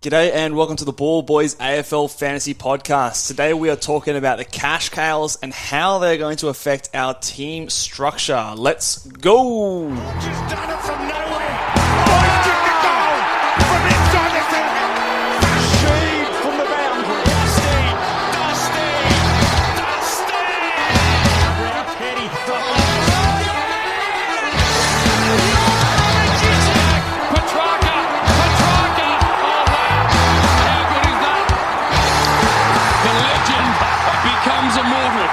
G'day and welcome to the Ball Boys AFL Fantasy Podcast. Today we are talking about the cash cows and how they're going to affect our team structure. Let's go! Just done it from nowhere. Hoisted the goal from inside the centre. Sheed from the boundary. Dusty. Round Petty. Petrarca. Oh wow. How good is that? The legend becomes immortal.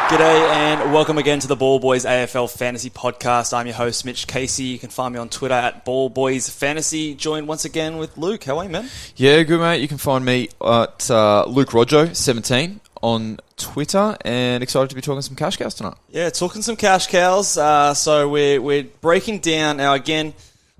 G'day and welcome again to the Ball Boys AFL Fantasy Podcast. I'm your host, Mitch Casey. You can find me on Twitter at Ball Boys Fantasy. Joined once again with Luke. How are you, man? Yeah, good, mate. You can find me at Luke Rojo 17 on Twitter, and excited to be talking some cash cows tonight. Yeah, talking some cash cows. So we're breaking down now again.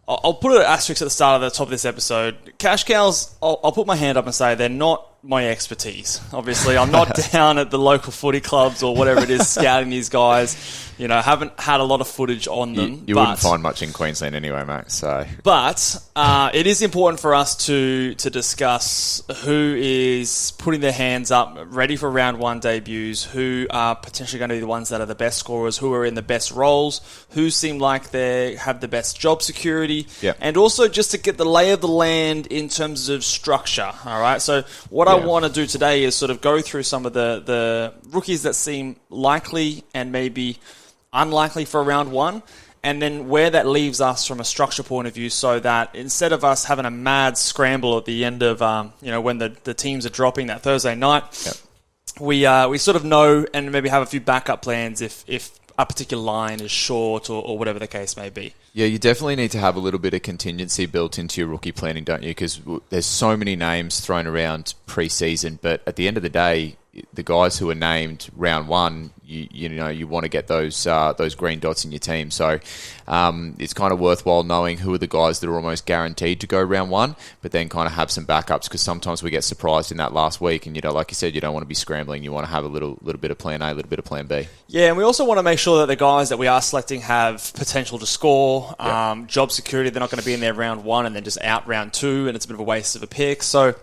I'll put an asterisk at the start of the top of this episode. Cash cows, I'll put my hand up and say they're not my expertise. Obviously, I'm not down at the local footy clubs or whatever it is scouting these guys. You know, haven't had a lot of footage on them. You wouldn't find much in Queensland anyway, mate. So, but it is important for us to discuss who is putting their hands up, ready for round one debuts, who are potentially going to be the ones that are the best scorers, who are in the best roles, who seem like they have the best job security, and also just to get the lay of the land in terms of structure. All right, so what I want to do today is sort of go through some of the rookies that seem likely and maybe unlikely for round one, and then where that leaves us from a structure point of view, so that instead of us having a mad scramble at the end of when the teams are dropping that Thursday night, we sort of know and maybe have a few backup plans if a particular line is short or whatever the case may be. Yeah, you definitely need to have a little bit of contingency built into your rookie planning, don't you? Because there's so many names thrown around pre-season, but at the end of the day, the guys who are named round one, you want to get those green dots in your team. So it's kind of worthwhile knowing who are the guys that are almost guaranteed to go round one, but then kind of have some backups, because sometimes we get surprised in that last week, and like you said, you don't want to be scrambling. You want to have a little bit of plan A, a little bit of plan B. Yeah, and we also want to make sure that the guys that we are selecting have potential to score, job security. They're not going to be in there round one and then just out round two, and it's a bit of a waste of a pick. So,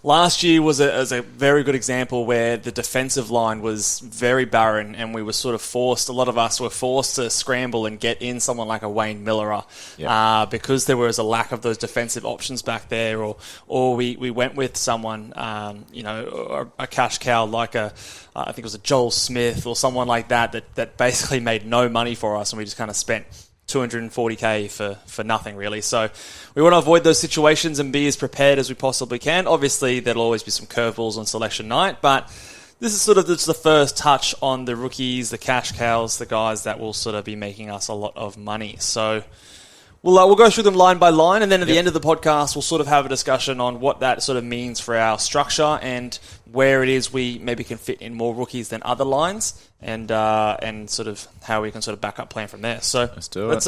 last year was a very good example where the defensive line was very barren, and we were sort of a lot of us were forced to scramble and get in someone like a Wayne Miller because there was a lack of those defensive options back there, or we went with someone, a cash cow like I think it was a Joel Smith or someone like that basically made no money for us, and we just kind of spent $240K for nothing, really. So we want to avoid those situations and be as prepared as we possibly can. Obviously, there'll always be some curveballs on selection night, but this is sort of just the first touch on the rookies, the cash cows, the guys that will sort of be making us a lot of money. So we'll go through them line by line, and then at the end of the podcast, we'll sort of have a discussion on what that sort of means for our structure and where it is we maybe can fit in more rookies than other lines, and sort of how we can sort of back up plan from there. So let's do it.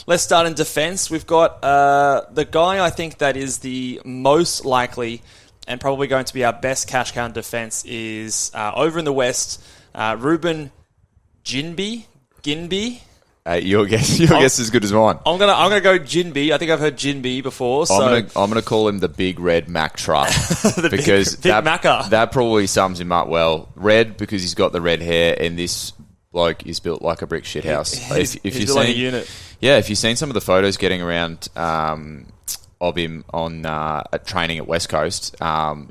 Let's start in defense. We've got the guy I think that is the most likely and probably going to be our best cash cow in defense is over in the West, Ruben Ginbey. Your guess is as good as mine. I'm gonna go Ginbey. I think I've heard Ginbey before. So I'm gonna call him the Big Red Mac Truck because big Macca. That probably sums him up well. Red because he's got the red hair, and this bloke is built like a brick shit house. He's built like a unit. Yeah, if you've seen some of the photos getting around of him on at training at West Coast,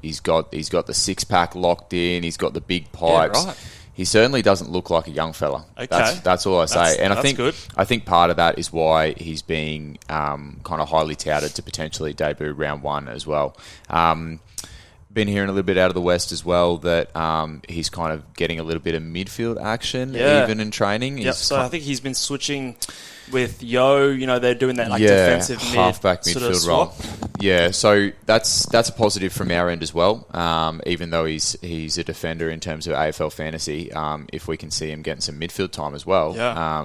he's got the 6-pack locked in. He's got the big pipes. Yeah, right. He certainly doesn't look like a young fella. Okay. That's all I say. And I think part of that is why he's being kind of highly touted to potentially debut round one as well. Been hearing a little bit out of the West as well that he's kind of getting a little bit of midfield action even in training. Yep. So I think he's been switching with Yo. They're doing that defensive halfback midfield role. Yeah, so that's a positive from our end as well. Even though he's a defender in terms of AFL fantasy, if we can see him getting some midfield time as well,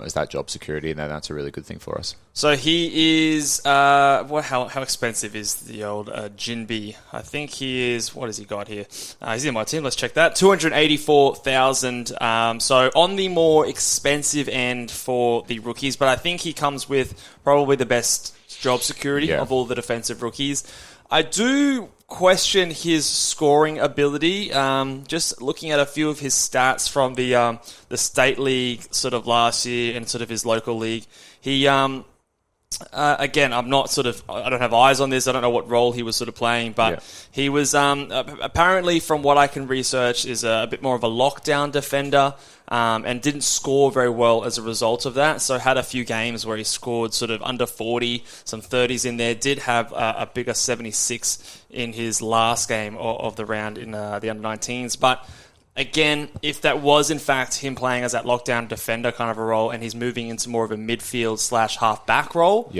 as that job security, then that's a really good thing for us. So he is. How expensive is the old Ginbey? I think he is. What has he got here? He's in my team. Let's check that. 284,000. So on the more expensive end for the rookies, but I think he comes with probably the best job security of all the defensive rookies. I do question his scoring ability. Just looking at a few of his stats from the state league sort of last year and sort of his local league. He again, I don't have eyes on this. I don't know what role he was sort of playing, but he was apparently, from what I can research, is a bit more of a lockdown defender. And didn't score very well as a result of that. So had a few games where he scored sort of under 40, some 30s in there. Did have a bigger 76 in his last game of the round in the under-19s. But again, if that was in fact him playing as that lockdown defender kind of a role, and he's moving into more of a midfield / half-back role,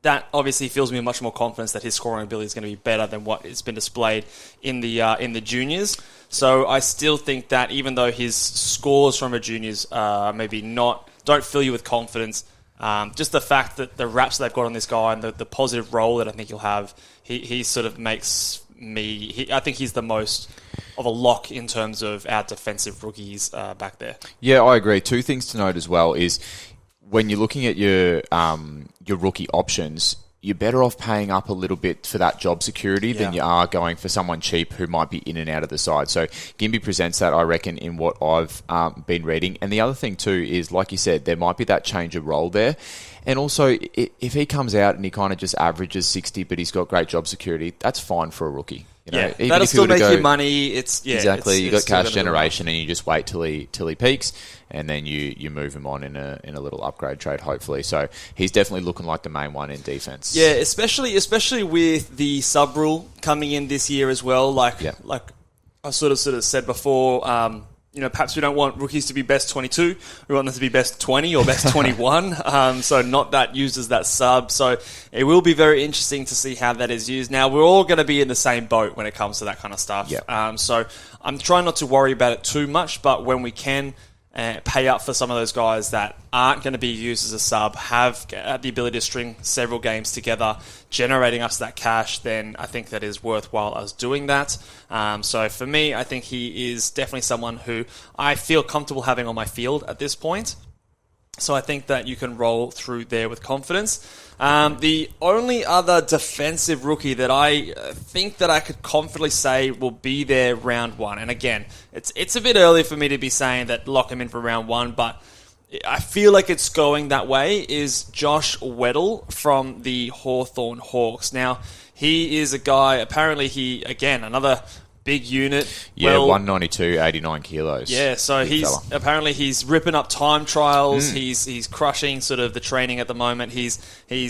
that obviously fills me with much more confidence that his scoring ability is going to be better than what has been displayed in the juniors. So I still think that even though his scores from a juniors maybe don't fill you with confidence, just the fact that the raps they've got on this guy and the positive role that I think he'll have, he sort of makes me... I think he's the most of a lock in terms of our defensive rookies back there. Yeah, I agree. Two things to note as well is when you're looking at your rookie options, you're better off paying up a little bit for that job security than you are going for someone cheap who might be in and out of the side. So Gimby presents that, I reckon, in what I've been reading. And the other thing too is, like you said, there might be that change of role there. And also, if he comes out and he kind of just averages 60, but he's got great job security, that's fine for a rookie. You know, even that'll if still make you money. Exactly. You got cash generation, and you just wait till he peaks, and then you move him on in a little upgrade trade, hopefully. So he's definitely looking like the main one in defense. Yeah, especially with the sub rule coming in this year as well. Like I sort of said before. Perhaps we don't want rookies to be best 22. We want them to be best 20 or best 21. So not that used as that sub. So it will be very interesting to see how that is used. Now, we're all going to be in the same boat when it comes to that kind of stuff. So I'm trying not to worry about it too much, but when we can pay up for some of those guys that aren't going to be used as a sub, have the ability to string several games together, generating us that cash, then I think that is worthwhile us doing that. So for me, I think he is definitely someone who I feel comfortable having on my field at this point. So I think that you can roll through there with confidence. The only other defensive rookie that I think that I could confidently say will be there round one, and again, it's a bit early for me to be saying that lock him in for round one, but I feel like it's going that way, is Josh Weddle from the Hawthorn Hawks. Now, he is a guy, apparently another big unit. Yeah, 192, 89 kilos. Yeah, so he's ripping up time trials. He's crushing sort of the training at the moment. He's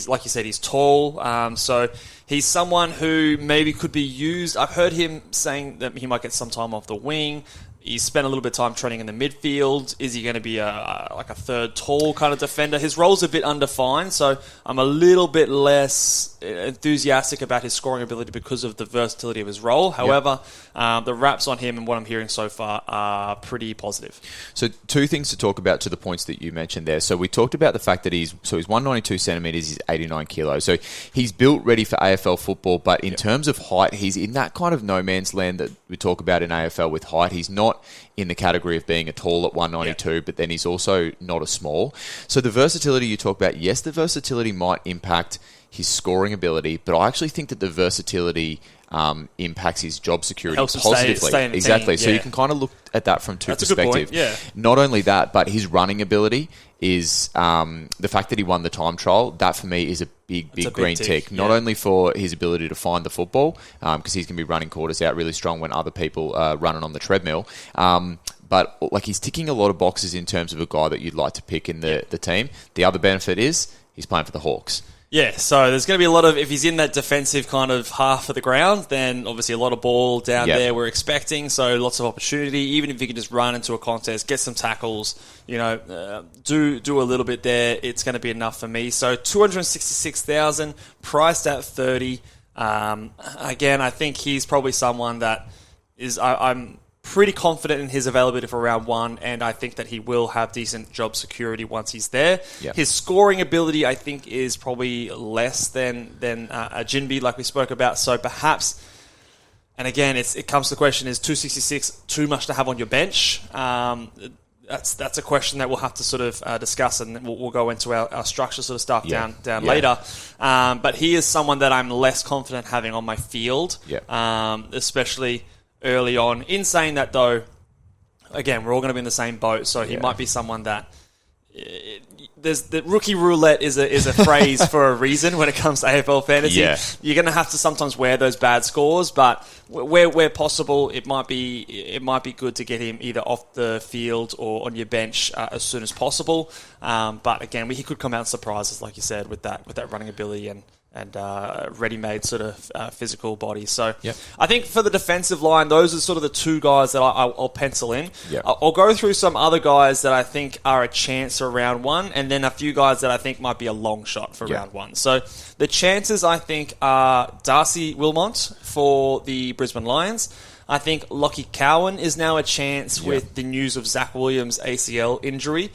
like you said, he's tall. So he's someone who maybe could be used. I've heard him saying that he might get some time off the wing. He's spent a little bit of time training in the midfield. Is he going to be like a third tall kind of defender? His role's a bit undefined, so I'm a little bit less enthusiastic about his scoring ability because of the versatility of his role. However, the raps on him and what I'm hearing so far are pretty positive. So two things to talk about to the points that you mentioned there. So we talked about the fact that he's 192 centimetres, he's 89 kilos. So he's built ready for AFL football, but in terms of height, he's in that kind of no man's land that we talk about in AFL with height. He's not in the category of being a tall at 192, but then he's also not a small. So the versatility you talk about, yes, the versatility might impact his scoring ability, but I actually think that the versatility impacts his job security positively. Stay in the exactly. team. So you can kind of look at that from two perspectives. That's a good point. Yeah. Not only that, but his running ability is the fact that he won the time trial. That for me is a big green tick. Not only for his ability to find the football, because he's going to be running quarters out really strong when other people are running on the treadmill. But like he's ticking a lot of boxes in terms of a guy that you'd like to pick in the team. The other benefit is he's playing for the Hawks. Yeah, so there's going to be a lot of, if he's in that defensive kind of half of the ground, then obviously a lot of ball down there we're expecting, so lots of opportunity. Even if you can just run into a contest, get some tackles, do a little bit there, it's going to be enough for me. So 266,000, priced at 30. Again, I think he's probably someone that is, I'm pretty confident in his availability for round one, and I think that he will have decent job security once he's there. Yep. His scoring ability, I think, is probably less than a Jinbi, like we spoke about. So perhaps, and again, it comes to the question, is 266 too much to have on your bench? that's a question that we'll have to sort of discuss, and we'll go into our structure sort of stuff down later. But he is someone that I'm less confident having on my field, especially early on. In saying that, though, again, we're all going to be in the same boat, so he might be someone that... There's the rookie roulette is a phrase for a reason when it comes to AFL fantasy. Yeah. You're going to have to sometimes wear those bad scores, but where possible, it might be good to get him either off the field or on your bench as soon as possible. But again, he could come out and surprise us, like you said, with that running ability and ready-made sort of physical body. So I think for the defensive line, those are sort of the two guys that I'll pencil in. I'll go through some other guys that I think are a chance for round one, and then a few guys that I think might be a long shot for round one. So the chances, I think, are Darcy Wilmot for the Brisbane Lions. I think Lockie Cowan is now a chance with the news of Zach Williams' ACL injury.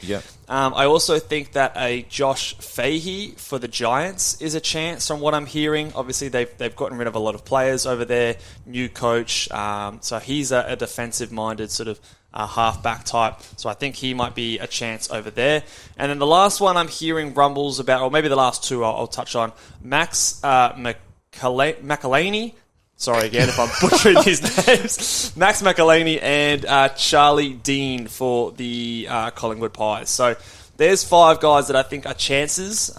I also think that a Josh Fahey for the Giants is a chance from what I'm hearing. Obviously, they've gotten rid of a lot of players over there, new coach. So he's a defensive-minded sort of halfback type. So I think he might be a chance over there. And then the last one I'm hearing rumbles about, or maybe the last two I'll touch on, Max McElhaney. Sorry again if I'm butchering these names. Max McElhaney and Charlie Dean for the Collingwood Pies. So there's 5 guys that I think are chances.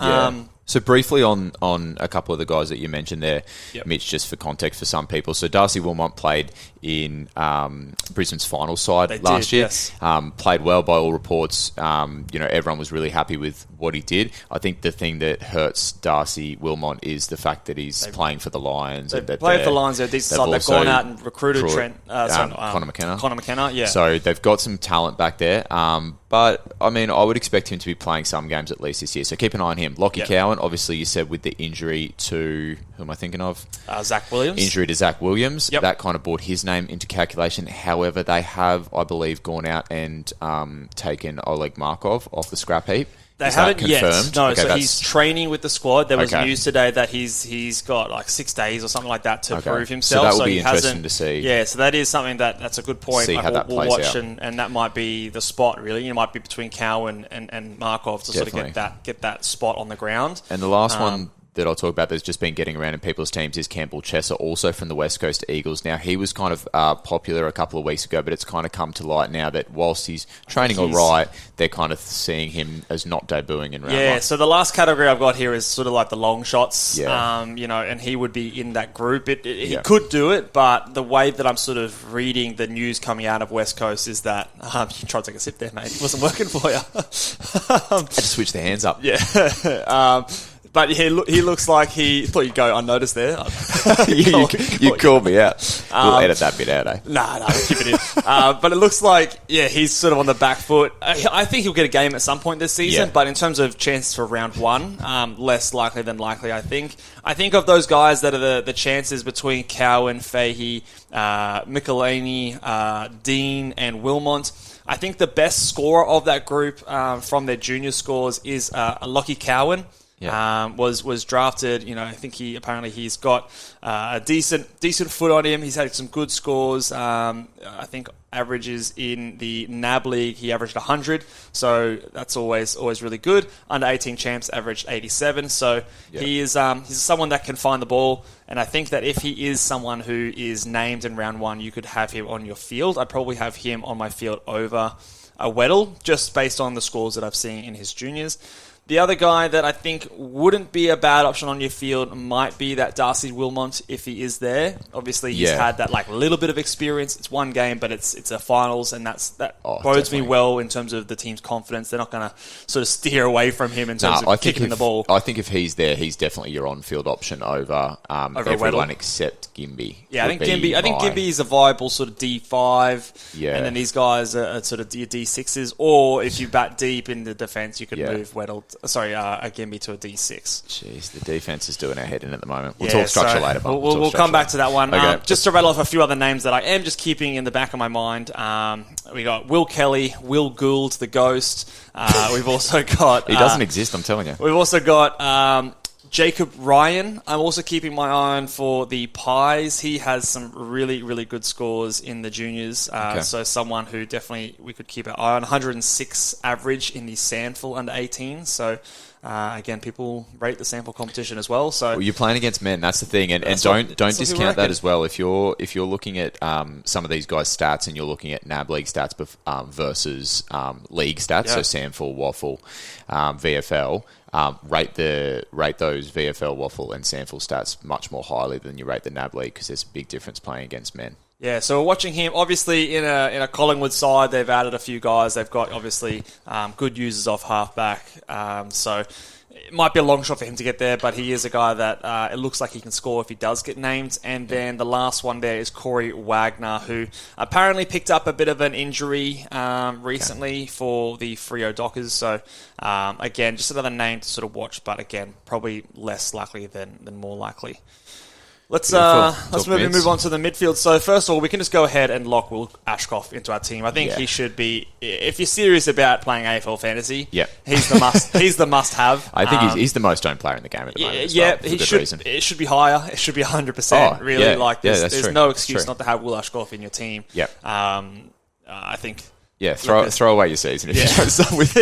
So briefly on a couple of the guys that you mentioned there, Mitch, just for context for some people. So Darcy Wilmot played in Brisbane's final side last year. Played well by all reports. Everyone was really happy with what he did. I think the thing that hurts Darcy Wilmot is the fact that he's playing for the Lions. They've played for the Lions. They've gone out and recruited Connor McKenna. So they've got some talent back there. But, I mean, I would expect him to be playing some games at least this year. So keep an eye on him. Lockie Cowan, obviously you said with the injury to... Who am I thinking of? Zach Williams. Injury to Zach Williams. That kind of brought his name into calculation. However, they have, I believe, gone out and taken Oleg Markov off the scrap heap. They haven't yet. No, so he's training with the squad. There was news today that he's got like 6 days or something like that to prove himself. So that will be interesting to see. Yeah, so that is something that's a good point. See how that plays watch out. And that might be the spot, really. It might be between Cowan and Markov to sort of get that spot on the ground. And the last one that I'll talk about that's just been getting around in people's teams is Campbell Chesser, also from the West Coast Eagles. Now, he was kind of popular a couple of weeks ago, but it's kind of come to light now that whilst he's training all right, they're kind of seeing him as not debuting in round one. So the last category I've got here is sort of like the long shots, and he would be in that group. He could do it, but the way that I'm sort of reading the news coming out of West Coast is that, you tried to take a sip there, mate. It wasn't working for you. Had to switch the hands up. But he looks like he... thought you'd go unnoticed there. you called me out. We'll edit that bit out, eh? Nah, keep it in. But it looks like, he's sort of on the back foot. I think he'll get a game at some point this season, but in terms of chances for round one, less likely than likely, I think. I think of those guys that are the chances between Cowan, Fahey, McElhaney, Dean, and Wilmot. I think the best scorer of that group from their junior scores is Lockie Cowan. Was drafted. I think he's got a decent foot on him. He's had some good scores. I think averages in the NAB league, he averaged 100, so that's always really good. Under 18 champs averaged 87, so he's someone that can find the ball. And I think that if he is someone who is named in round one, you could have him on your field. I'd probably have him on my field over a Weddle, just based on the scores that I've seen in his juniors. The other guy that I think wouldn't be a bad option on your field might be that Darcy Wilmot if he is there. Obviously, he's had that little bit of experience. It's one game, but it's a finals, and that bodes me well in terms of the team's confidence. They're not going to sort of steer away from him in terms of kicking the ball. I think if he's there, he's definitely your on-field option over everyone except Gimby. Yeah, I think Gimby is a viable sort of D5, and then these guys are sort of your D6s. Or if you bat deep in the defense, you could move Weddle. A Gimby to a D6. Jeez, the defense is doing our head in at the moment. We'll talk structure later. But we'll come back to that one. Okay. Just to rattle off a few other names that I am just keeping in the back of my mind. We got Will Kelly, Will Gould, the Ghost. We've also got... he doesn't exist, I'm telling you. We've also got Jacob Ryan, I'm also keeping my eye on for the Pies. He has some really, really good scores in the juniors. So someone who definitely we could keep an eye on. 106 average in the Sandful under 18. So again, people rate the Sandful competition as well. So you're playing against men. That's the thing, and don't discount that as well. If you're looking at some of these guys' stats and you're looking at NAB league stats versus league stats, so Sandful, Waffle, VFL. Rate those VFL, Waffle, and Sandful stats much more highly than you rate the NAB league because there's a big difference playing against men. Yeah, so we're watching him. Obviously, in a Collingwood side, they've added a few guys. They've got obviously good users off halfback. So it might be a long shot for him to get there, but he is a guy that it looks like he can score if he does get named. And then the last one there is Corey Wagner, who apparently picked up a bit of an injury recently for the Freo Dockers. So again, just another name to sort of watch, but again, probably less likely than more likely. Let's move on to the midfield. So first of all, we can just go ahead and lock Will Ashcroft into our team. I think he should be. If you're serious about playing AFL Fantasy, he's the must. He's the must-have. I think he's the most owned player in the game at the moment. He should. Reason. It should be higher. It should be 100%. There's no excuse not to have Will Ashcroft in your team. I think. Yeah, throw away your season if you try to start with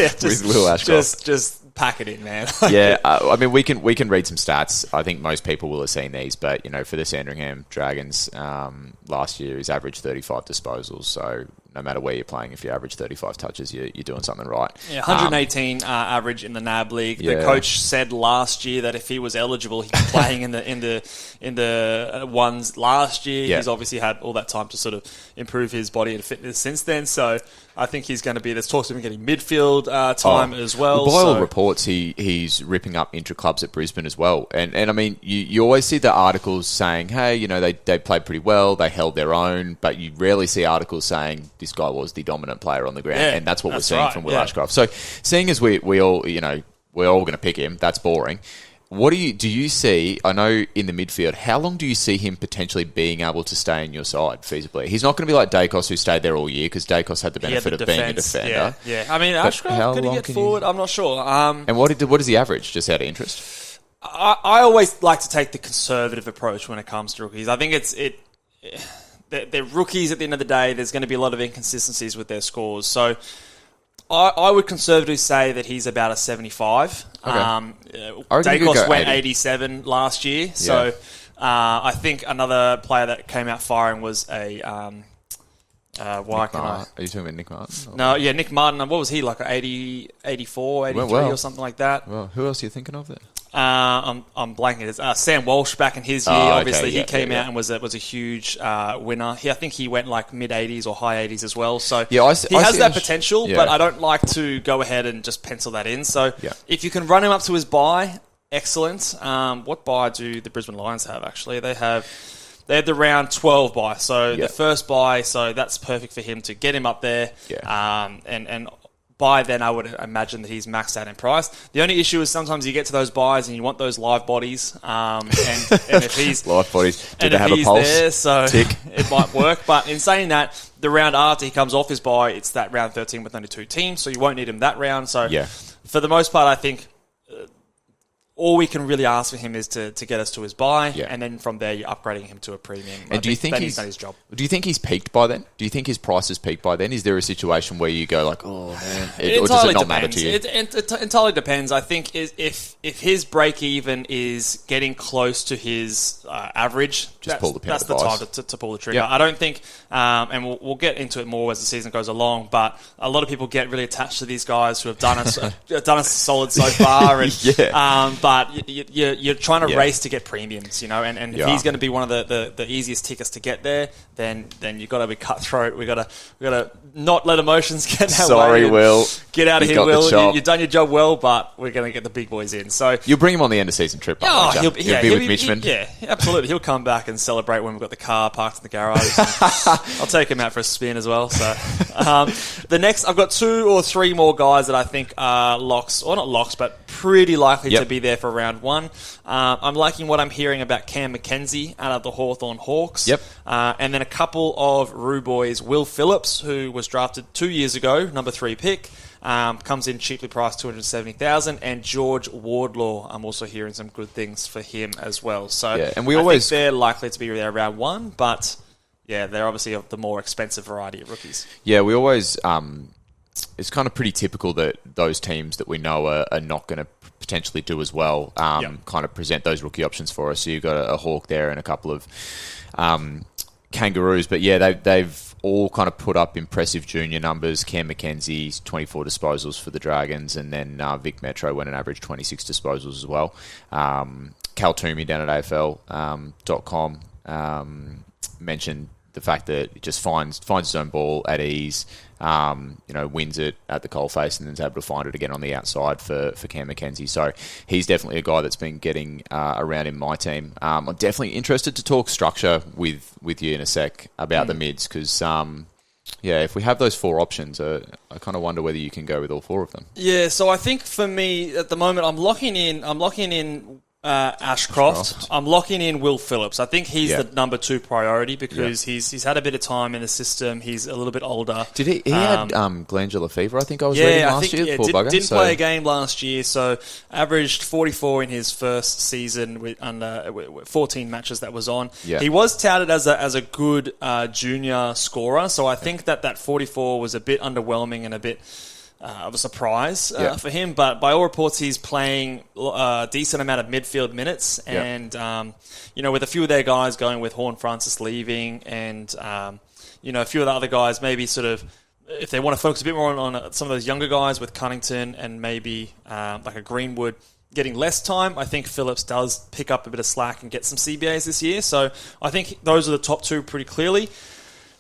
Will Ashcroft. Just pack it in, man. I mean, we can read some stats. I think most people will have seen these, but for the Sandringham Dragons, last year his average 35 disposals. So no matter where you're playing, if you average 35 touches, you're doing something right. 118 average in the NAB league. The coach said last year that if he was eligible, he'd be playing in the ones last year. He's obviously had all that time to sort of improve his body and fitness since then. So I think he's going to be. There's talks of him getting midfield time as well. By all reports, he's ripping up intra-clubs at Brisbane as well. And I mean, you always see the articles saying, hey, they played pretty well, they held their own, but you rarely see articles saying this guy was the dominant player on the ground. And that's what we're seeing from Will Ashcroft. So seeing as we all, we're all going to pick him, that's boring. What do you see? I know in the midfield, how long do you see him potentially being able to stay in your side feasibly? He's not going to be like Dacos, who stayed there all year because Dacos had the benefit of being a defender. I mean, Ashcroft could he get forward? I'm not sure. And what is the average? Just out of interest, I always like to take the conservative approach when it comes to rookies. I think they're rookies at the end of the day. There's going to be a lot of inconsistencies with their scores, so. I would conservatively say that he's about a 75. Dacos went 87 last year. So I think another player that came out firing was a... Are you talking about Nick Martin? No, Nick Martin. What was he, like 80, 84, 83 or something like that? Well, who else are you thinking of there? I'm blanking. It's Sam Walsh back in his year. Obviously, he came out and was a huge winner. I think he went like mid 80s or high 80s as well. So he has that potential, but I don't like to go ahead and just pencil that in. So if you can run him up to his bye, excellent. What bye do the Brisbane Lions have? Actually, they had the round 12 bye. So the first bye. So that's perfect for him to get him up there. And by then, I would imagine that he's maxed out in price. The only issue is sometimes you get to those buys and you want those live bodies. And if he's live bodies, do they have a pulse? There, so tick. It might work. But in saying that, the round after he comes off his buy, it's that round 13 with only 2 teams, so you won't need him that round. So for the most part, I think all we can really ask for him is to get us to his buy, and then from there you're upgrading him to a premium. And do you think he's done his job? Do you think he's peaked by then? Do you think his price has peaked by then? Is there a situation where you go like, oh man, or does it not matter to you? It entirely depends. I think if his break even is getting close to his average, that's the time to pull the trigger. I don't think, and we'll get into it more as the season goes along. But a lot of people get really attached to these guys who have done us solid so far, and but you're trying to race to get premiums, and if he's going to be one of the easiest tickets to get there, then you've got to be cutthroat. We got to not let emotions get in our way. Sorry, Will. Get out of here, Will. You've done your job well, but we're going to get the big boys in. So you'll bring him on the end of season trip. He'll be with Mitchman. Yeah, absolutely. He'll come back and celebrate when we've got the car parked in the garage. I'll take him out for a spin as well. So the next, I've got 2 or 3 more guys that I think are locks, or not locks, but pretty likely to be there for round 1. I'm liking what I'm hearing about Cam McKenzie out of the Hawthorn Hawks. And then a couple of Roo boys, Will Phillips, who was drafted 2 years ago, number 3 pick. comes in cheaply priced, 270,000, and George Wardlaw, I'm also hearing some good things for him as well. So and I think they're likely to be there around 1, but yeah, they're obviously of the more expensive variety of rookies. Yeah, we always... it's kind of pretty typical that those teams that we know are not going to potentially do as well kind of present those rookie options for us. So you've got a Hawk there and a couple of Kangaroos. But yeah, they've all kind of put up impressive junior numbers. Cam McKenzie's 24 disposals for the Dragons, and then Vic Metro went an average 26 disposals as well. Cal Toomey down at AFL.com mentioned the fact that it just finds his own ball at ease, wins it at the coalface and then is able to find it again on the outside for Cam McKenzie. So he's definitely a guy that's been getting around in my team. I'm definitely interested to talk structure with you in a sec about the mids because, if we have those 4 options, I kind of wonder whether you can go with all 4 of them. Yeah, so I think for me at the moment, I'm locking in Ashcroft. I'm locking in Will Phillips. I think he's the number 2 priority because he's had a bit of time in the system. He's a little bit older. Did he had glandular fever, I think I was reading last year. Poor bugger. Didn't play a game last year, so averaged 44 in his first season with 14 matches that was on. Yeah. He was touted as a good junior scorer, so I think that 44 was a bit underwhelming and a bit of a surprise for him, but by all reports, he's playing a decent amount of midfield minutes, and with a few of their guys going with Horn Francis leaving, and a few of the other guys maybe sort of, if they want to focus a bit more on some of those younger guys with Cunnington and maybe like a Greenwood getting less time, I think Phillips does pick up a bit of slack and get some CBAs this year. So I think those are the top 2 pretty clearly.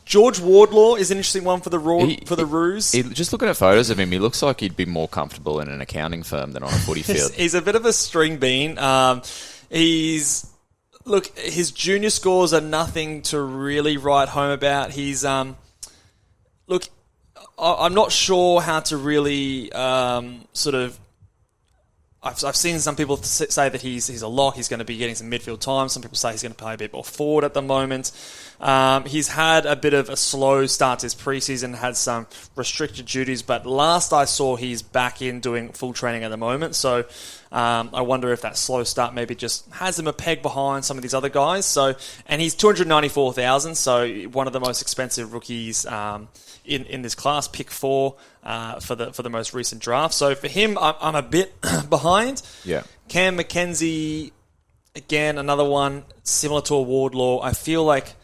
George Wardlaw is an interesting one for the Roos. Just looking at photos of him, he looks like he'd be more comfortable in an accounting firm than on a footy field. He's a bit of a string bean. His junior scores are nothing to really write home about. He's I'm not sure how to really sort of. I've seen some people say that he's a lock. He's going to be getting some midfield time. Some people say he's going to play a bit more forward at the moment. He's had a bit of a slow start to his preseason, had some restricted duties, but last I saw he's back in doing full training at the moment. So I wonder if that slow start maybe just has him a peg behind some of these other guys. So, and he's 294,000, so one of the most expensive rookies in this class, pick 4 for the most recent draft. So for him, I'm a bit behind. Yeah. Cam McKenzie, again, another one similar to a Wardlaw. I feel like,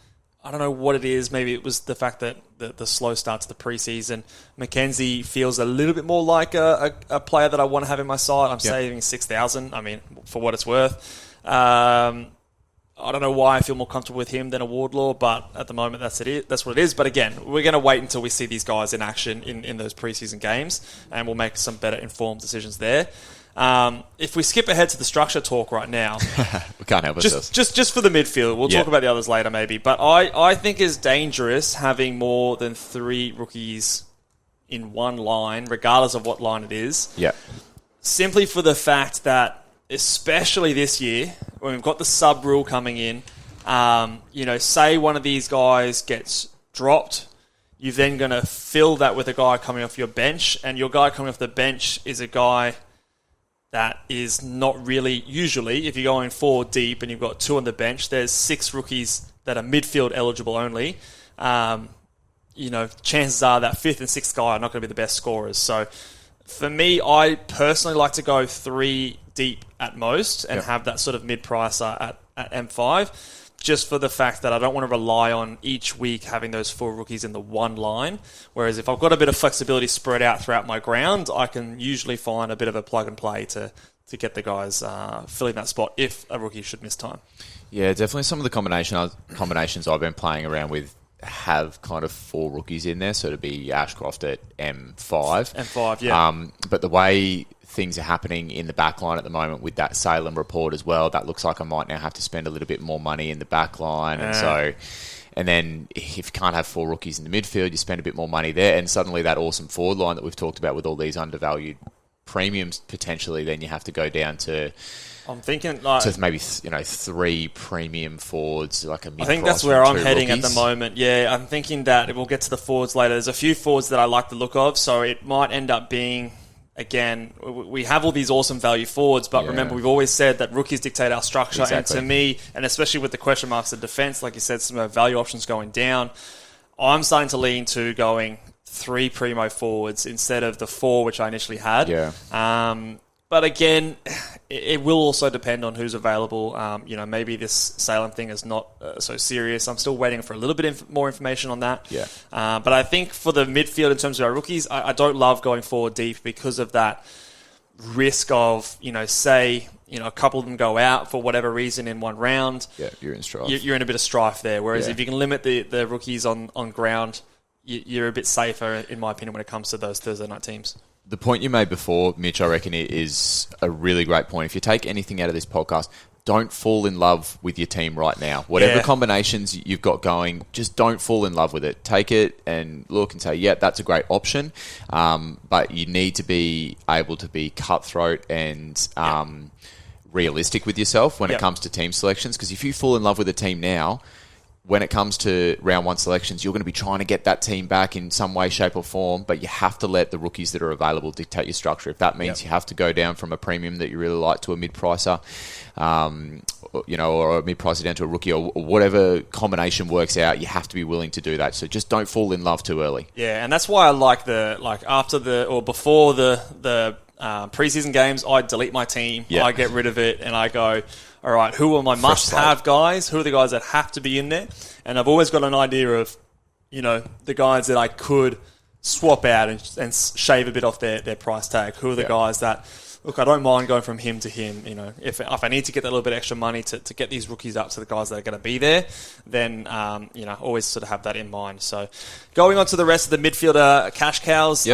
I don't know what it is. Maybe it was the fact that the slow start to the preseason. McKenzie feels a little bit more like a player that I want to have in my side. I'm saving 6,000. I mean, for what it's worth. I don't know why I feel more comfortable with him than a Wardlaw, but at the moment that's what it is. But again, we're going to wait until we see these guys in action in those preseason games, and we'll make some better informed decisions there. If we skip ahead to the structure talk right now, we can't help ourselves. Just for the midfield, we'll talk about the others later maybe. But I think it's dangerous having more than 3 rookies in one line, regardless of what line it is. Yeah. Simply for the fact that, especially this year, when we've got the sub rule coming in, say one of these guys gets dropped, you're then going to fill that with a guy coming off your bench, and your guy coming off the bench is a guy that is not really, usually, if you're going 4 deep and you've got 2 on the bench, there's 6 rookies that are midfield eligible only. Chances are that 5th and 6th guy are not going to be the best scorers. So for me, I personally like to go 3 deep at most and have that sort of mid-pricer at M5, just for the fact that I don't want to rely on each week having those 4 rookies in the one line. Whereas if I've got a bit of flexibility spread out throughout my ground, I can usually find a bit of a plug and play to get the guys filling that spot if a rookie should miss time. Yeah, definitely some of the combinations I've been playing around with have kind of 4 rookies in there, so to be Ashcroft at M5. M5, yeah. But the way things are happening in the back line at the moment with that Salem report as well, that looks like I might now have to spend a little bit more money in the back line. And then if you can't have 4 rookies in the midfield, you spend a bit more money there, and suddenly that awesome forward line that we've talked about with all these undervalued premiums potentially, then you have to go down to... I'm thinking like... to maybe, 3 premium forwards, like a mid-price. I think that's where I'm heading rookies. at the moment. Yeah, I'm thinking that we'll get to the forwards later. There's a few forwards that I like the look of, so it might end up being... Again, we have all these awesome value forwards, but remember, we've always said that rookies dictate our structure. Exactly. And to me, and especially with the question marks of defense, like you said, some value options going down, I'm starting to lean to going 3 primo forwards instead of the 4 which I initially had. Yeah. But again, it will also depend on who's available. Maybe this Salem thing is not so serious. I'm still waiting for a little bit more information on that. Yeah. But I think for the midfield, in terms of our rookies, I don't love going forward deep because of that risk of, say, a couple of them go out for whatever reason in one round. Yeah, you're in strife. You're in a bit of strife there. Whereas Yeah. if you can limit the rookies on ground, you're a bit safer, in my opinion, when it comes to those Thursday night teams. The point you made before, Mitch, I reckon is a really great point. If you take anything out of this podcast, don't fall in love with your team right now. Whatever combinations you've got going, just don't fall in love with it. Take it and look and say, yeah, that's a great option. But you need to be able to be cutthroat and realistic with yourself when it comes to team selections. Because if you fall in love with a team now, when it comes to round 1 selections, you're going to be trying to get that team back in some way, shape or form, but you have to let the rookies that are available dictate your structure. If that means you have to go down from a premium that you really like to a mid-pricer, or a mid-pricer down to a rookie, or whatever combination works out, you have to be willing to do that. So just don't fall in love too early. Yeah, and that's why I like before the preseason games, I delete my team, I get rid of it, and I go, all right, who are my must-have guys? Who are the guys that have to be in there? And I've always got an idea of, the guys that I could swap out and shave a bit off their price tag. Who are the guys that, look, I don't mind going from him to him. If I need to get that little bit extra money to get these rookies up to the guys that are going to be there, then, always sort of have that in mind. So going on to the rest of the midfielder cash cows,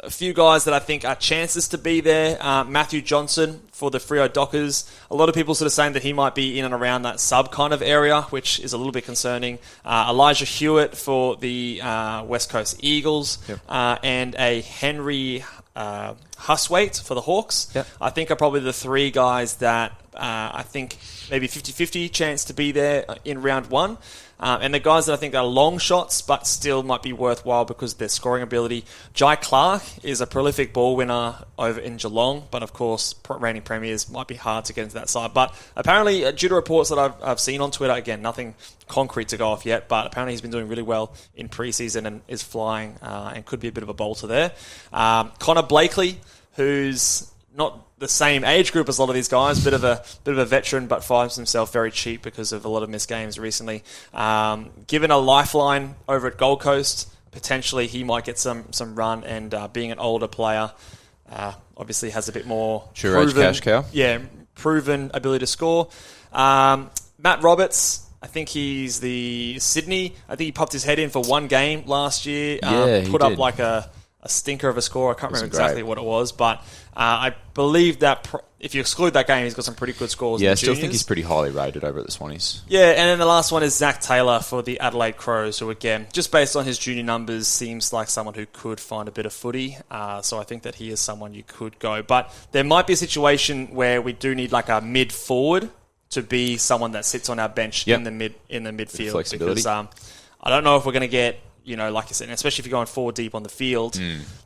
a few guys that I think are chances to be there. Matthew Johnson for the Freo Dockers. A lot of people sort of saying that he might be in and around that sub kind of area, which is a little bit concerning. Elijah Hewitt for the West Coast Eagles. And a Henry Huswaite for the Hawks. I think are probably the 3 guys that I think maybe 50-50 chance to be there in round 1. And the guys that I think are long shots, but still might be worthwhile because of their scoring ability. Jai Clark is a prolific ball winner over in Geelong, but of course, reigning premiers might be hard to get into that side. But apparently, due to reports that I've seen on Twitter, again, nothing concrete to go off yet, but apparently he's been doing really well in preseason and is flying and could be a bit of a bolter there. Connor Blakely, who's not the same age group as a lot of these guys, bit of a veteran, but finds himself very cheap because of a lot of missed games recently. Given a lifeline over at Gold Coast, potentially he might get some run, and being an older player, obviously has a bit more Sure age cash cow. Yeah, proven ability to score. Matt Roberts, I think he's the Sydney. I think he popped his head in for 1 game last year. He put up did. like a stinker of a score. I can't remember Wasn't exactly what it was, but I believe that if you exclude that game, he's got some pretty good scores. Yeah, in I the still think juniors. he's pretty highly rated over at the Swannies. Yeah, and then the last one is Zach Taylor for the Adelaide Crows, who again, just based on his junior numbers, seems like someone who could find a bit of footy. So I think that he is someone you could go. But there might be a situation where we do need like a mid-forward to be someone that sits on our bench in the midfield. Flexibility. Because I don't know if we're going to get, like I said, and especially if you're going forward deep on the field,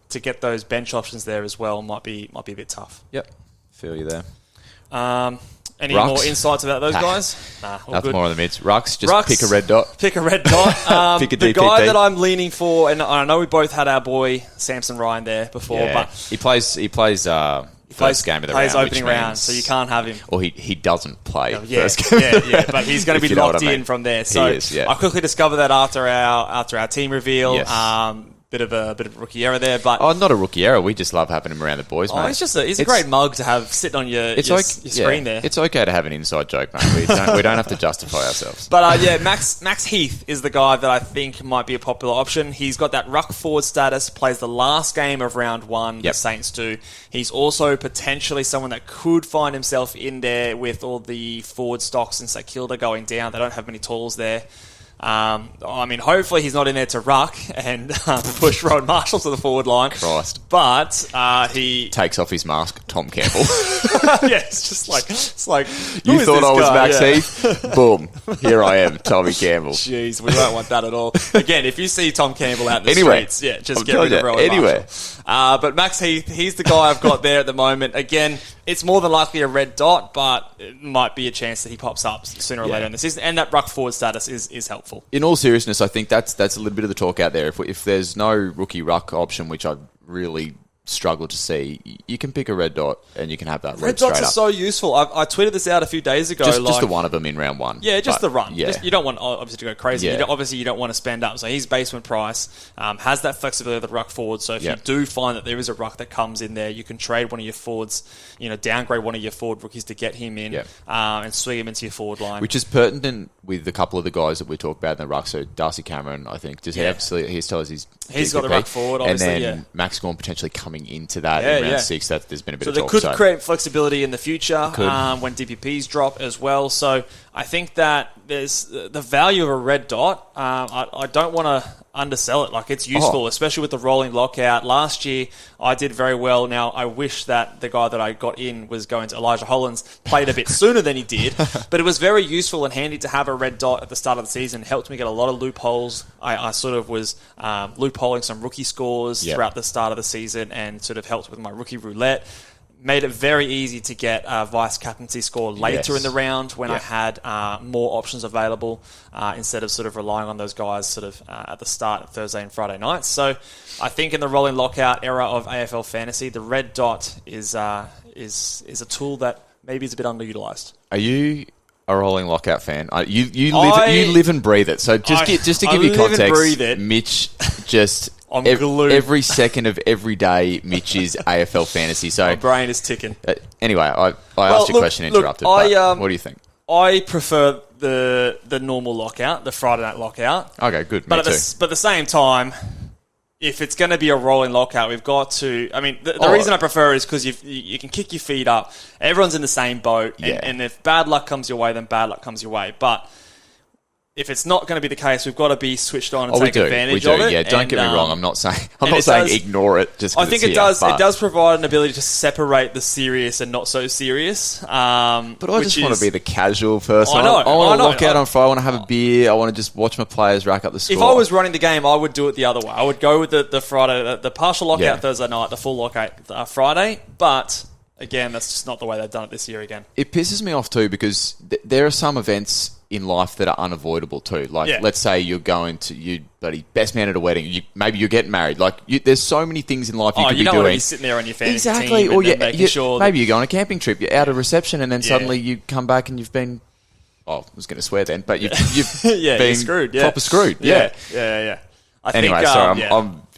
to get those bench options there as well might be a bit tough. Yep, feel you there. Any Rucks? more insights about those guys? Nah, all Nothing good. more on the mids. Rucks, pick a red dot. Pick a red dot. Pick a the DPP. guy that I'm leaning for, and I know we both had our boy Samson Ryan there before, Yeah. but he plays first game of the round. plays opening which round, means- so you can't have him. Or he doesn't play Yeah, first game. yeah, but he's going to If be you know locked what I mean. in from there. So He is, yeah. I quickly discovered that after our team reveal. Yes. Bit of a rookie error there, but Oh, not a rookie error. We just love having him around the boys, mate. he's a great mug to have sitting on your screen there. It's okay to have an inside joke, mate. We don't have to justify ourselves. But Max Heath is the guy that I think might be a popular option. He's got that ruck forward status, plays the last game of round 1, the Saints do. He's also potentially someone that could find himself in there with all the forward stocks in St Kilda going down. They don't have many talls there. I mean, hopefully he's not in there to ruck and push Rowan Marshall to the forward line. Christ. But he Takes off his mask, Tom Campbell. yeah, it's like who You is thought this I was guy? Max Yeah. Heath? Boom. Here I am, Tommy Campbell. Jeez, we don't want that at all. Again, if you see Tom Campbell out in the Anywhere. streets, yeah, just I'm get rid telling of you, Rowan anywhere. Marshall. But Max Heath, he's the guy I've got there at the moment. Again, it's more than likely a red dot, but it might be a chance that he pops up sooner or later in the season. And that ruck forward status is helpful. In all seriousness, I think that's a little bit of the talk out there. If there's no rookie ruck option, which I really struggle to see, you can pick a red dot and you can have that Red red dots straight are up. so useful. I tweeted this out a few days ago. Just the one of them in round one. Yeah, just But, the run. Yeah. You don't want, obviously, to go crazy. Yeah. You don't want to spend up. So he's basement price, has that flexibility of the ruck forward. So if you Yep. do find that there is a ruck that comes in there, you can trade one of your forwards, downgrade one of your forward rookies to get him in Yep. and swing him into your forward line. Which is pertinent with a couple of the guys that we talked about in the ruck. So Darcy Cameron, I think, does he Yeah. absolutely? He's told us He's got the GPP. ruck forward, obviously, and then yeah. Max Gorn potentially coming into that Yeah, in round yeah. 6. There's been a bit So of they talk. could create flexibility in the future Could. when DPPs drop as well. So I think that there's the value of a red dot. I don't want to undersell it. Like, it's useful, especially with the rolling lockout. Last year, I did very well. Now, I wish that the guy that I got in was going to Elijah Hollins, played a bit sooner than he did. But it was very useful and handy to have a red dot at the start of the season. Helped me get a lot of loopholes. I sort of was loopholing some rookie scores throughout the start of the season and sort of helped with my rookie roulette. Made it very easy to get a vice captaincy score later in the round when I had more options available instead of sort of relying on those guys sort of at the start of Thursday and Friday nights. So I think in the rolling lockout era of AFL Fantasy, the red dot is a tool that maybe is a bit underutilized. Are you a rolling lockout fan? You live and breathe it. So just to give you live and context, breathe it. Mitch just I'm glued. every second of every day, Mitch is AFL Fantasy. So My brain is ticking. Anyway, I asked you a question, interrupted. But what do you think? I prefer the normal lockout, the Friday night lockout. Okay, good. But Me at too. the same time, if it's going to be a rolling lockout, we've got to... I mean, the reason I prefer is because you can kick your feet up. Everyone's in the same boat. And if bad luck comes your way, then bad luck comes your way. But if it's not going to be the case, we've got to be switched on and take advantage of it. Yeah, don't get me wrong. I'm not saying ignore it. Just 'cause I think it's it does. here, It does provide an ability to separate the serious and not so serious. But I just want to be the casual person. I know. I want to I lock know. out on Friday. I want to have a beer. I want to just watch my players rack up the score. If I was running the game, I would do it the other way. I would go with the Friday, the partial lockout Yeah. Thursday night, the full lockout Friday. But again, that's just not the way they've done it this year again. It pisses me off too because there are some events in life that are unavoidable too. Like, let's say you're going to bloody best man at a wedding. Maybe you're getting married. Like, there's so many things in life you could be don't doing. want to be sitting there on your fantasy Exactly. team Or and making sure that... maybe you go on a camping trip. You're out of reception, and then suddenly you come back and you've been. Oh, I was going to swear then, but you've been you're screwed. Yeah. Proper screwed. Yeah. Anyway, sorry,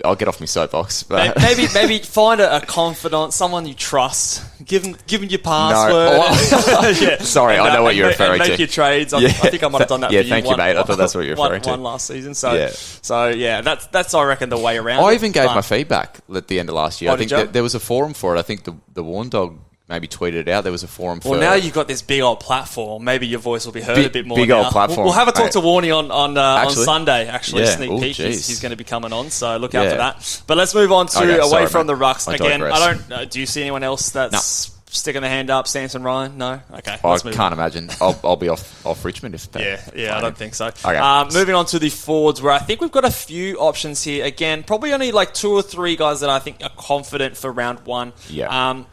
I'll get off my soapbox. But Maybe find a confidant, someone you trust. Give them your password. No. Sorry, I know what you're referring make to. your trades. I think I might have done that. Yeah, for thank you, mate. I thought that's what you're referring to. One last season. So that's I reckon the way around. I even gave my feedback at the end of last year. I think did you? there was a forum for it. I think the Warn Dog maybe tweeted it out. There was a forum for. Well, now you've got this big old platform. Maybe your voice will be heard a bit more. Big now. old platform. We'll have a talk Mate. to Warnie on Sunday. Actually, Yeah. sneak Ooh, peek. geez. He's going to be coming on, so look out Yeah. for that. But let's move on to Okay, away sorry, from mate. the rucks I again. digress. I don't. Do you see anyone else that's sticking their hand up? Samson Ryan? No. Okay. I Let's move can't on. imagine. I'll be off Richmond if. Yeah, I don't think so. Okay. Moving on to the forwards, where I think we've got a few options here. Again, probably only like 2 or 3 guys that I think are confident for round 1. Yeah.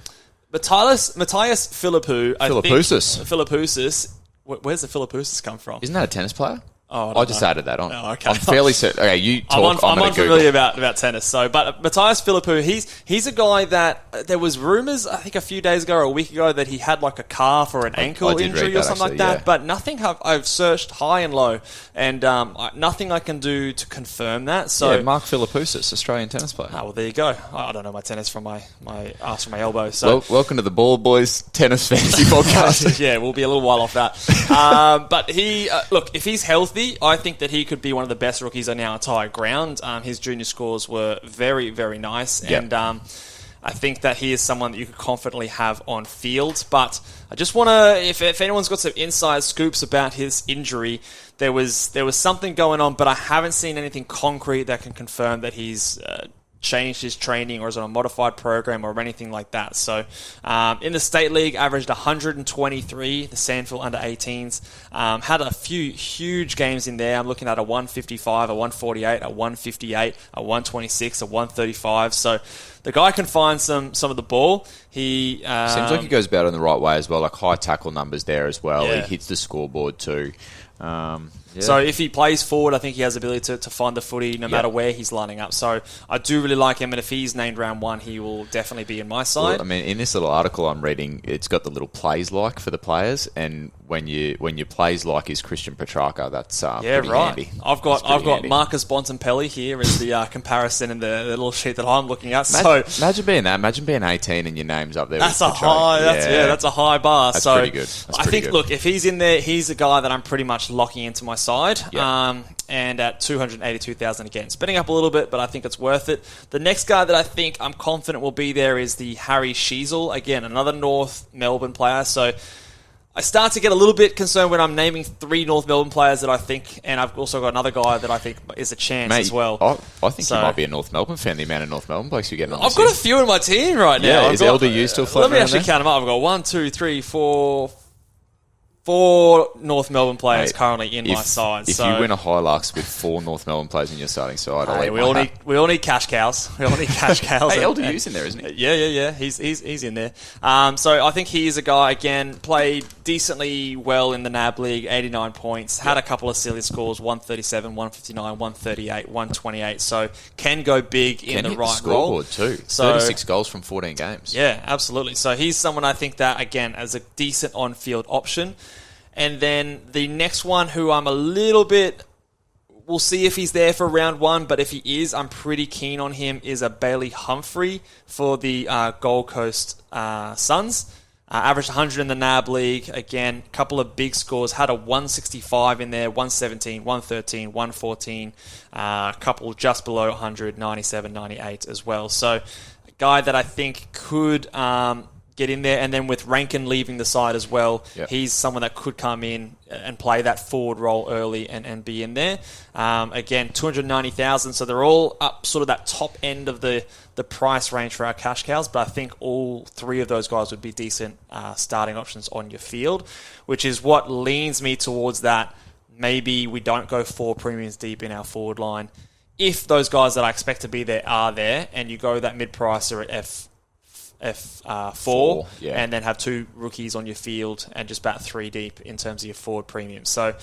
Matthias Philippou. Philippousis. Where's the Philippousis come from? Isn't that a tennis player? Oh, I just added that on. Oh, okay. I'm fairly certain. Okay, you talk. I'm gonna unfamiliar Google. about tennis. So, but Matthias Philippou, he's a guy that there was rumours, I think a few days ago or a week ago, that he had like a calf or an ankle did injury read or that, something actually, like that. yeah. But nothing I've searched high and low, and nothing I can do to confirm that. So, Yeah, Mark Philippousis, Australian tennis player. well, there you go. I don't know my tennis from my ass from my elbow. So. Welcome to the Ball Boys Tennis Fantasy Podcast. Yeah, we'll be a little while off that. But he, look, if he's healthy, I think that he could be one of the best rookies on our entire ground. His junior scores were very, very nice. Yep. And I think that he is someone that you could confidently have on field. But I just want to, if anyone's got some inside scoops about his injury, there was something going on, but I haven't seen anything concrete that can confirm that he's changed his training or is on a modified program or anything like that. So in the state league, averaged 123, the Sandville under 18s. Had a few huge games in there. I'm looking at a 155, a 148, a 158, a 126, a 135. So the guy can find some of the ball. He seems like he goes about it in the right way as well, like high tackle numbers there as well. Yeah. He hits the scoreboard too. So if he plays forward, I think he has the ability to find the footy no matter where he's lining up. So I do really like him, and if he's named round 1, he will definitely be in my side. Well, I mean, in this little article I'm reading, it's got the little plays like for the players, and when your plays like is Christian Petrarca, that's pretty handy. I've got handy. Marcus Bontempelli here as the comparison in the little sheet that I'm looking at. Imagine being that. Imagine being 18 and your name's up there. That's with a Petrarca. high. That's a high bar. That's so pretty good. I think, look, if he's in there, he's a guy that I'm pretty much locking into my side. Yep. And at 282,000 again, spending up a little bit, but I think it's worth it. The next guy that I think I'm confident will be there is the Harry Sheasel, again another North Melbourne player. So I start to get a little bit concerned when I'm naming 3 North Melbourne players that I think, and I've also got another guy that I think is a chance as well. I think you might be a North Melbourne fan, the amount of North Melbourne blokes you're getting on. I've got a few in my team right now. Yeah, is LDU still floating? Let me around actually there? count them up. I've got 1, 2, 3, 4 North Melbourne players currently in my side. If you win a Hilux with 4 North Melbourne players in your starting side, we all need cash cows. We all need cash cows. Hey, LDU's in there, isn't he? Yeah. He's in there. So I think he is a guy, again, played decently well in the NAB League, 89 points, had a couple of silly scores, 137, 159, 138, 128. So can go big in the right role. Scoreboard too. 36 goals from 14 games. Yeah, absolutely. So he's someone I think that, again, as a decent on-field option. And then the next one who I'm a little bit... We'll see if he's there for round 1, but if he is, I'm pretty keen on him, is a Bailey Humphrey for the Gold Coast Suns. Averaged 100 in the NAB League. Again, a couple of big scores. Had a 165 in there, 117, 113, 114. A couple just below 100, 97, 98 as well. So a guy that I think could... get in there, and then with Rankin leaving the side as well, he's someone that could come in and play that forward role early and be in there. Again, 290,000, so they're all up sort of that top end of the price range for our cash cows, but I think all 3 of those guys would be decent starting options on your field, which is what leans me towards that maybe we don't go 4 premiums deep in our forward line. If those guys that I expect to be there are there, and you go that mid-pricer at F4, and then have 2 rookies on your field and just bat 3 deep in terms of your forward premium. So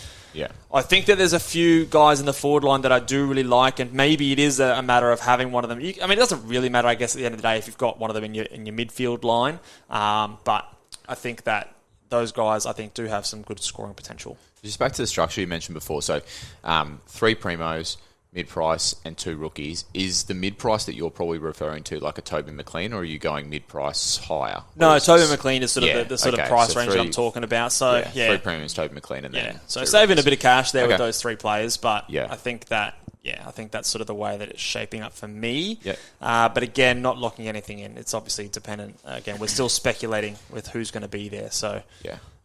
I think that there's a few guys in the forward line that I do really like, and maybe it is a matter of having one of them. It doesn't really matter, I guess, at the end of the day if you've got one of them in your midfield line. But I think that those guys, I think, do have some good scoring potential. Just back to the structure you mentioned before. So 3 primos, mid-price and 2 rookies. Is the mid-price that you're probably referring to like a Toby McLean, or are you going mid-price higher? No, Toby McLean is sort of the sort of price range that I'm talking about. So 3 premiums, Toby McLean, and then so saving a bit of cash there with those 3 players, but I think that's sort of the way that it's shaping up for me. But again, not locking anything in. It's obviously dependent. Again, we're still speculating with who's going to be there. So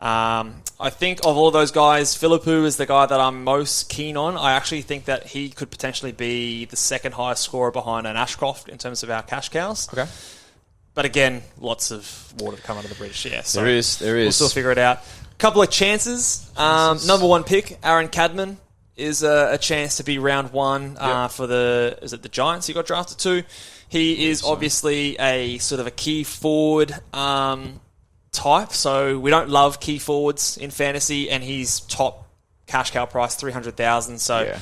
I think of all those guys, Philippou is the guy that I'm most keen on. I actually think that he could potentially be the second highest scorer behind an Ashcroft in terms of our cash cows. Okay. But again, lots of water to come under the bridge. Yeah, so there is. We'll still figure it out. Couple of chances. Number 1 pick, Aaron Cadman, is a chance to be round 1 for the Giants he got drafted to. He is obviously a sort of a key forward type, so we don't love key forwards in fantasy, and he's top cash cow price 300,000. So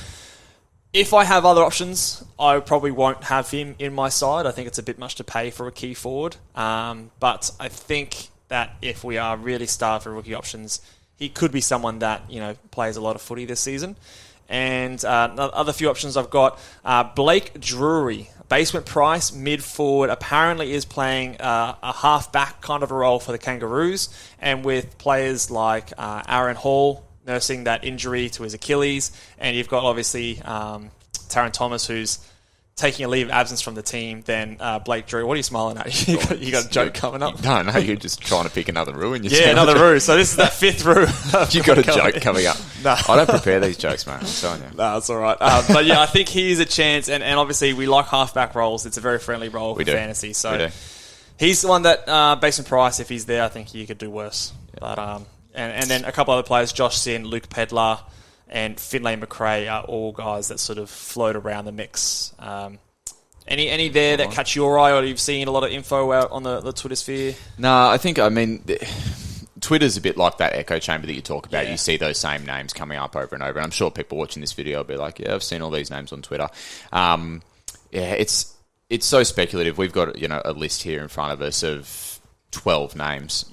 if I have other options, I probably won't have him in my side. I think it's a bit much to pay for a key forward, but I think that if we are really starved for rookie options, he could be someone that plays a lot of footy this season. And other few options I've got, Blake Drury, basement price, mid-forward, apparently is playing a half-back kind of a role for the Kangaroos, and with players like Aaron Hall nursing that injury to his Achilles, and you've got obviously Taron Thomas, who's taking a leave of absence from the team than Blake Drew. What are you smiling at? You got a joke coming up? No, you're just trying to pick another Roo. Another Roo. So this is that fifth Roo. You got a joke coming up. No. I don't prepare these jokes, mate. I'm telling you. No, that's all right. But yeah, I think he's a chance, and obviously we like halfback roles. It's a very friendly role for fantasy. So he's the one that, based on price, if he's there, I think he could do worse. Yeah. But and then a couple other players, Josh Sin, Luke Pedlar, and Finlay McRae are all guys that sort of float around the mix. Any there that catch your eye, or you've seen a lot of info out on the Twitter sphere? No, Twitter's a bit like that echo chamber that you talk about. You see those same names coming up over and over. And I'm sure people watching this video will be like, yeah, I've seen all these names on Twitter. It's so speculative. We've got a list here in front of us of 12 names.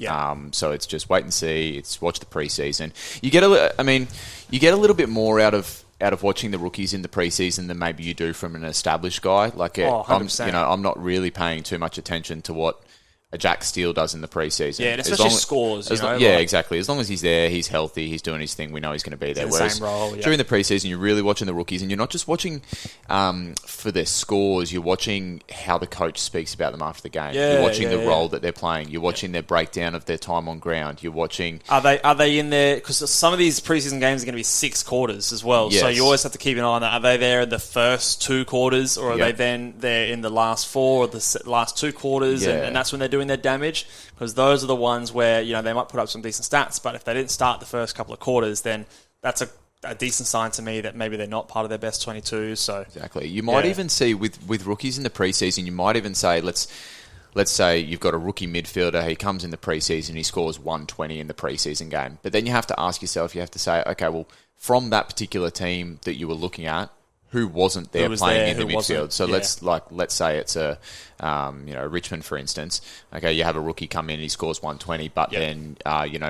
So it's just wait and see. It's watch the preseason. You get a little bit more out of watching the rookies in the preseason than maybe you do from an established guy. I'm not really paying too much attention to what a Jack Steele does in the preseason. Yeah, and especially scores. Exactly. As long as he's there, he's healthy, he's doing his thing, we know he's going to be there. Whereas same role, during the preseason, you're really watching the rookies, and you're not just watching for their scores, you're watching how the coach speaks about them after the game. You're watching the role that they're playing. You're watching their breakdown of their time on ground. You're watching... Are they in there? Because some of these preseason games are going to be 6 quarters as well, so you always have to keep an eye on that. Are they there in the first 2 quarters, or are they then there in the last 4 or the last 2 quarters, and that's when they're doing their damage? Because those are the ones where they might put up some decent stats, but if they didn't start the first couple of quarters, then that's a decent sign to me that maybe they're not part of their best 22. So exactly, you might even see with rookies in the preseason, you might even say let's say you've got a rookie midfielder, he comes in the preseason, he scores 120 in the preseason game, but then you have to ask yourself, you have to say, okay, well, from that particular team that you were looking at, who wasn't there playing in the midfield? So let's say it's a Richmond, for instance. Okay, you have a rookie come in, he scores 120, but then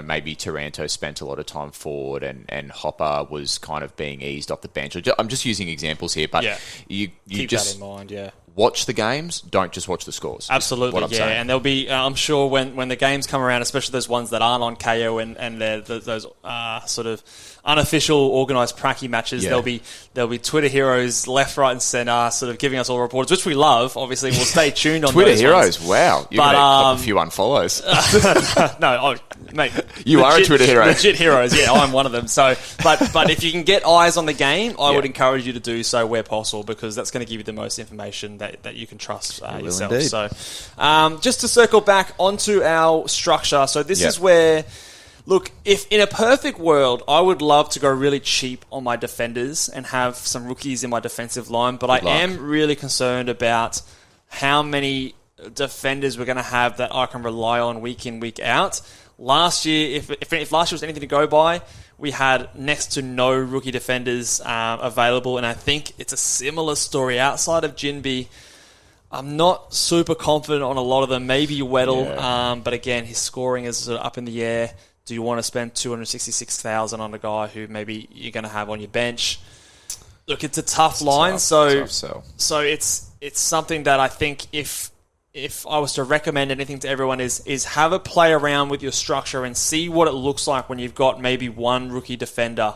maybe Taranto spent a lot of time forward, and Hopper was kind of being eased off the bench. I'm just using examples here, but you keep just that in mind. Yeah. Watch the games, don't just watch the scores. Absolutely, saying. And there'll be, I'm sure, when the games come around, especially those ones that aren't on KO and they're those sort of unofficial organised pracky matches, there'll be Twitter heroes left, right, and centre, sort of giving us all reports, which we love. Obviously, we'll stay tuned on Twitter those heroes. ones. Wow, you're going to have a few unfollows. Mate, you are a Twitter hero. Legit heroes. Yeah, I'm one of them. So, but if you can get eyes on the game, I would encourage you to do so where possible, because that's going to give you the most information that you can trust yourself. Indeed. So, just to circle back onto our structure. So this is where, look, if in a perfect world, I would love to go really cheap on my defenders and have some rookies in my defensive line, but I am really concerned about how many defenders we're going to have that I can rely on week in, week out. Last year, if last year was anything to go by, we had next to no rookie defenders available, and I think it's a similar story outside of Jinby. I'm not super confident on a lot of them. Maybe Weddle, but again, his scoring is sort of up in the air. Do you want to spend $266,000 on a guy who maybe you're going to have on your bench? Look, it's a tough line. So it's something that I think if I was to recommend anything to everyone is have a play around with your structure and see what it looks like when you've got maybe one rookie defender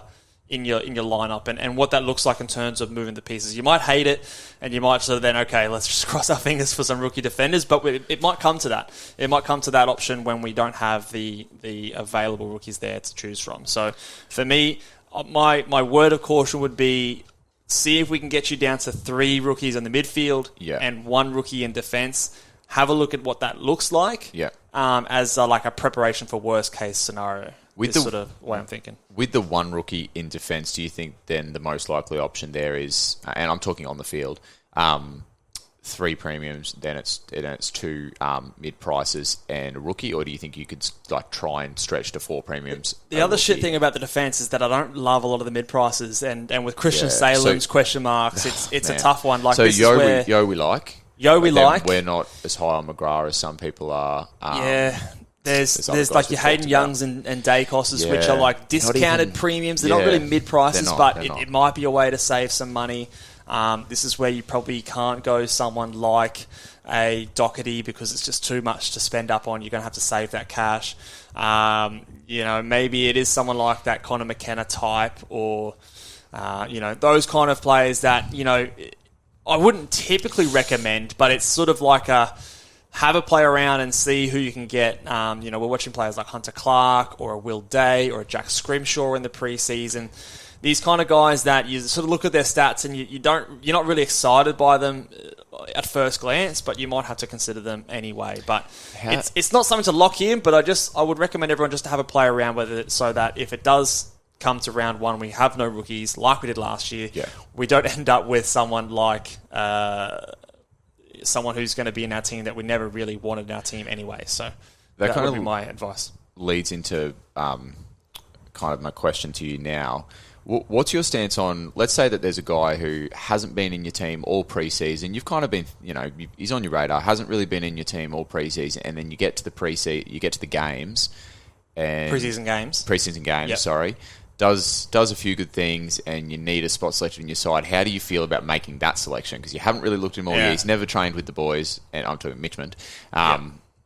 in your lineup, and what that looks like in terms of moving the pieces. You might hate it, and you might sort of then, okay, let's just cross our fingers for some rookie defenders, but it might come to that. It might come to that option when we don't have the available rookies there to choose from. So for me, my word of caution would be, see if we can get you down to 3 rookies in the midfield and 1 rookie in defence. Have a look at what that looks like as like a preparation for worst case scenario. With the sort of way I'm thinking. With the 1 rookie in defence, do you think then the most likely option there is, and I'm talking on the field, 3 premiums, then it's 2 mid prices and a rookie, or do you think you could like try and stretch to 4 premiums? The other shit thing about the defence is that I don't love a lot of the mid prices, and with Christian Salem's question marks, it's a tough one. Like, so this Yo, is where Yo we like. We're not as high on McGrath as some people are. There's like your Hayden Youngs and Dacos's, which are like discounted premiums. They're not really mid prices, but it might be a way to save some money. This is where you probably can't go someone like a Doherty because it's just too much to spend up on. You're going to have to save that cash. Maybe it is someone like that Connor McKenna type, or those kind of players that I wouldn't typically recommend, but it's sort of like have a play around and see who you can get. We're watching players like Hunter Clark or a Will Day or a Jack Scrimshaw in the preseason. These kind of guys that you sort of look at their stats and you're not really excited by them at first glance, but you might have to consider them anyway. But it's not something to lock in, but I would recommend everyone just to have a play around with it so that if it does come to round one, we have no rookies like we did last year. Yeah. We don't end up with someone like someone who's going to be in our team that we never really wanted in our team anyway. So that would be my advice. Leads into kind of my question to you now. What's your stance on, let's say that there's a guy who hasn't been in your team all preseason. You've kind of been, he's on your radar, hasn't really been in your team all preseason, and then you get to the games. And preseason games, yep. Sorry. Does a few good things, and you need a spot selected in your side. How do you feel about making that selection? Because you haven't really looked at him all year. He's never trained with the boys, and I'm talking Mitchmond.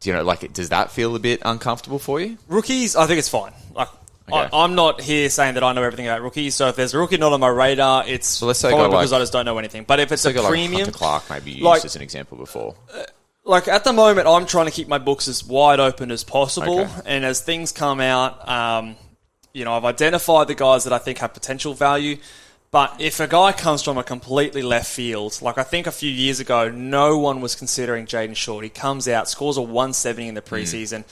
Does that feel a bit uncomfortable for you? Rookies, I think it's fine. Okay. I'm not here saying that I know everything about rookies, so if there's a rookie not on my radar, it's probably because I just don't know anything. But if it's a premium... Hunter Clark maybe used as an example before. At the moment, I'm trying to keep my books as wide open as possible, and as things come out, I've identified the guys that I think have potential value, but if a guy comes from a completely left field, like I think a few years ago, no one was considering Jaden Short. He comes out, scores a 170 in the preseason.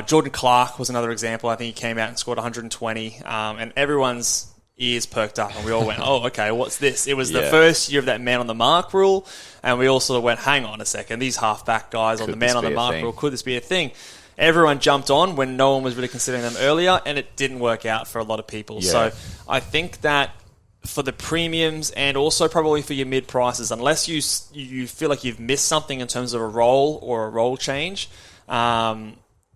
Jordan Clark was another example. I think he came out and scored 120, and everyone's ears perked up, and we all went, oh, okay, what's this? It was the first year of that man on the mark rule, and we all sort of went, hang on a second, these halfback guys on the man on the mark rule, could this be a thing? Everyone jumped on when no one was really considering them earlier, and it didn't work out for a lot of people. Yeah. So I think that for the premiums and also probably for your mid prices, unless you feel like you've missed something in terms of a role or a role change,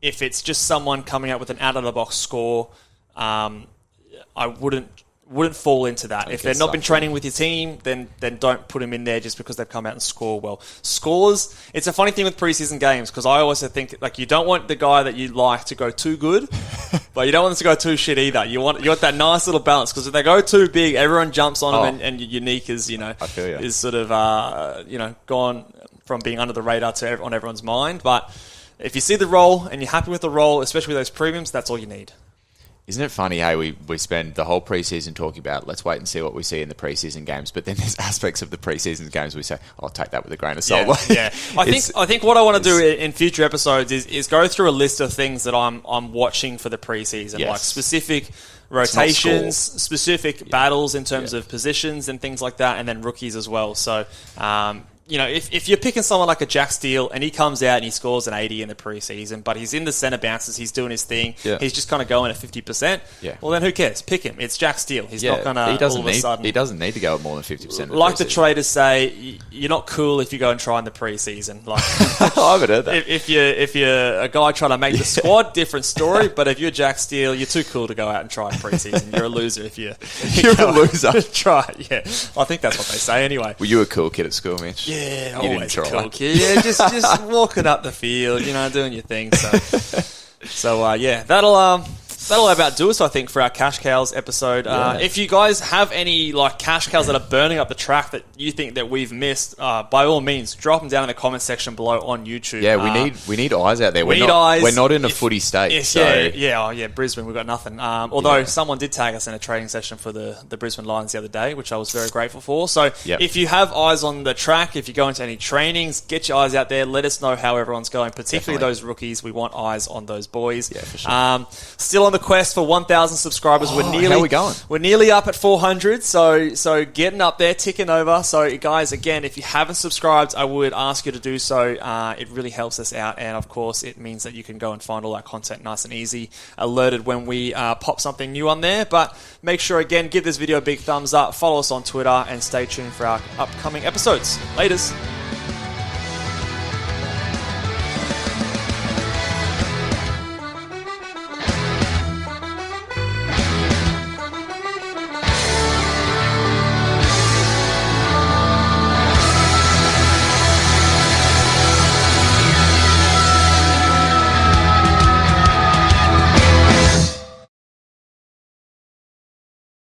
if it's just someone coming up with an out-of-the-box score, I wouldn't fall into that. If they've not been training with your team, then don't put them in there just because they've come out and score well. Scores, it's a funny thing with preseason games because I always think you don't want the guy that you like to go too good, but you don't want them to go too shit either. You want that nice little balance because if they go too big, everyone jumps on them and unique is is sort of gone from being under the radar to on everyone's mind. But if you see the role and you're happy with the role, especially with those premiums, that's all you need. Isn't it funny how we spend the whole preseason talking about let's wait and see what we see in the preseason games, but then there's aspects of the preseason games we say, I'll take that with a grain of salt. Yeah. I think what I want to do in future episodes is go through a list of things that I'm watching for the preseason, like specific rotations, specific battles in terms of positions and things like that, and then rookies as well. So, if you're picking someone like a Jack Steele and he comes out and he scores an 80 in the preseason, but he's in the centre bounces, he's doing his thing, he's just kind of going at 50%, well then who cares? Pick him. It's Jack Steele. He's not going to all of a sudden... He doesn't need to go at more than 50%. Like the traders say, you're not cool if you go and try in the preseason. I haven't heard that. If you're a guy trying to make the squad, different story, but if you're Jack Steele, you're too cool to go out and try in preseason. You're a loser if you're a loser. Try it, yeah. I think that's what they say anyway. Were you a cool kid at school, Mitch? Yeah, always a cool kid. Yeah, just walking up the field, doing your thing. So that'll about do us, I think, for our Cash Cows episode. If you guys have any cash cows that are burning up the track that you think that we've missed, by all means, drop them down in the comment section below on YouTube. Yeah, we need eyes out there. We're not in a footy state. Brisbane, we've got nothing. Although someone did tag us in a training session for the Brisbane Lions the other day, which I was very grateful for. So if you have eyes on the track, if you go into any trainings, get your eyes out there. Let us know how everyone's going, particularly those rookies. We want eyes on those boys. Yeah, for sure. Still on the quest for 1,000 subscribers. How are we going? We're nearly up at 400, so getting up there, ticking over. So guys, again, if you haven't subscribed, I would ask you to do so. It really helps us out, and of course, it means that you can go and find all our content nice and easy, alerted when we pop something new on there. But make sure, again, give this video a big thumbs up, follow us on Twitter, and stay tuned for our upcoming episodes. Laters.